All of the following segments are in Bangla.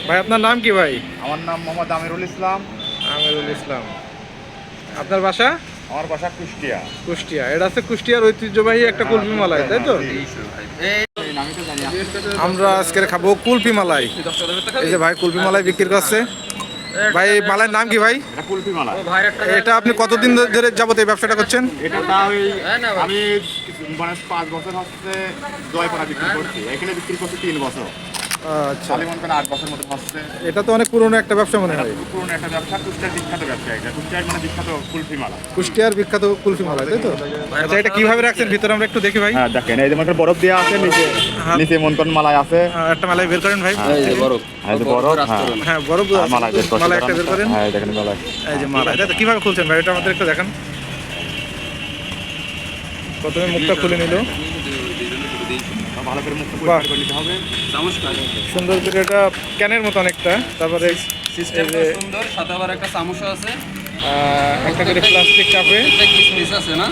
ভাই আপনার নাম কি ভাই? আমার নাম মোহাম্মদ আমিরুল ইসলাম। আমিরুল ইসলাম। আপনার বাসা? আমার বাসা কুষ্টিয়া। কুষ্টিয়া। এটা হচ্ছে কুষ্টিয়ার ঐতিহ্যবাহী একটা কুলফি মালাই, তাই তো? আমরা আজকে খাবো কুলফি মালাই। এই যে ভাই কুলফি মালাই বিক্রি করছে। ভাই এই মালাইয়ের নাম কি ভাই? এটা কুলফি মালা। এটা আপনি কতদিন ধরে যাবত এই ব্যবসাটা করছেন? এটা আমি মানে 5 বছর হচ্ছে জয়পাড়া বিক্রি করছি। এখানে বিক্রি করছি 3 বছর। আচ্ছা, কালীমন্ডপে 8 বছর মতো হচ্ছে। এটা তো অনেক পুরনো একটা ব্যবসা মনে হয়। পুরনো একটা ব্যবসা, কুষ্টিয়ার বিখ্যাত ব্যবসা। এটা কুষ্টিয়ার মানে বিখ্যাত কুলফি মালা। কুষ্টিয়ার বিখ্যাত কুলফি মালাই, তাই তো? আচ্ছা, এটা কিভাবে রাখছেন ভিতরে আমরা একটু দেখি ভাই। হ্যাঁ দেখেন, এই যে একটা বরফ দেওয়া আছে, নিচে মন্তন মালাই আছে। একটা মালাই বের করেন ভাই। এই যে বরফ, হ্যাঁ বরফ মালাই বের করতে মালাই একটা বের করেন। হ্যাঁ দেখেন মালাই। এই যে মালাই, তাই তো? কিভাবে খুলছেন ভাই এটা আমাদের একটু দেখান। প্রথমে মুখটা খুলে নিল, ভালো করে মুখটা পরিষ্কার করে নিতে হবে। সুন্দর করে এটা ক্যানের মতো অনেকটা। তারপরে সিস্টেমটা সুন্দর, সাথে আবার একটা চামচও আছে, একটা করে প্লাস্টিক কাপে একটা কিসমিস আছে না।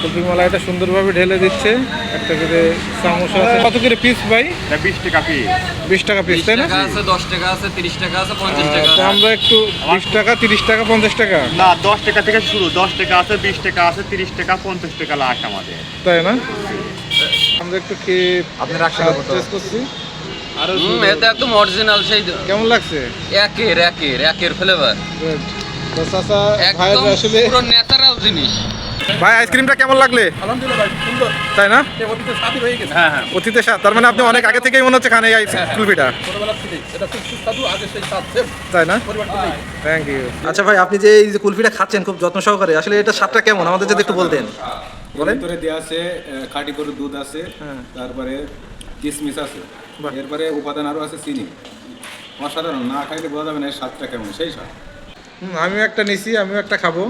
কুলফি মালাইটা সুন্দরভাবে ঢেলে দিচ্ছে। একটা করে চামচ আছে। কত করে পিস ভাই? এটা 20 টাকা পিস। 20 টাকা পিস, 20 তাই না? টাকা আছে, 10 টাকা আছে, 30 টাকা আছে, 50 টাকা তো আছে। আমরা একটু 20 টাকা, 30 টাকা, 50 টাকা, না 10 টাকা থেকে শুরু। 10 টাকা আছে, 20 টাকা আছে, 30 টাকা, 50 টাকা লাস্ট আমাদের। তাই না? আমরা একটু খেয়ে আপনি রাখছেন কত? টেস্ট করছি। আর এটা একদম অরিজিনাল, সেই কেমন লাগছে? একের ফ্লেভার, Good. তো চাচা ভাইয়ের একদম আসলে পুরো ন্যাচারাল জিনিস। ভাই আইসক্রিমটা কেমন লাগলে? আলহামদুলিল্লাহ ভাই, সুন্দর। তাই না? অতীতে স্বাদই হয়ে গেছে। হ্যাঁ হ্যাঁ, অতীতে স্বাদ। তার মানে আপনি অনেক আগে থেকেই মনে হচ্ছে খান এই কুলফিটা, ছোটবেলা থেকেই এটা খুব সুস্বাদু, আগে সেই স্বাদ সেম তাই না? পরিবর্তন নেই। Thank you. আচ্ছা ভাই, আপনি যে এই যে কুলফিটা খাচ্ছেন খুব যত্ন সহকারে, আসলে এটা স্বাদটা কেমন আমাদের যদি একটু বলতেন। বলেন। ভিতরে দেওয়া আছে খাঁটি গরুর দুধ আছে, হ্যাঁ। তারপরে কিশমিশ আছে, বাহ। এরপরে উপাদান আরও আছে চিনি। অসাধারণ, না খাইলে বোঝা যাবে না এর স্বাদটা কেমন, সেই স্বাদ। আমিও একটা নিছি, আমিও একটা খাবো।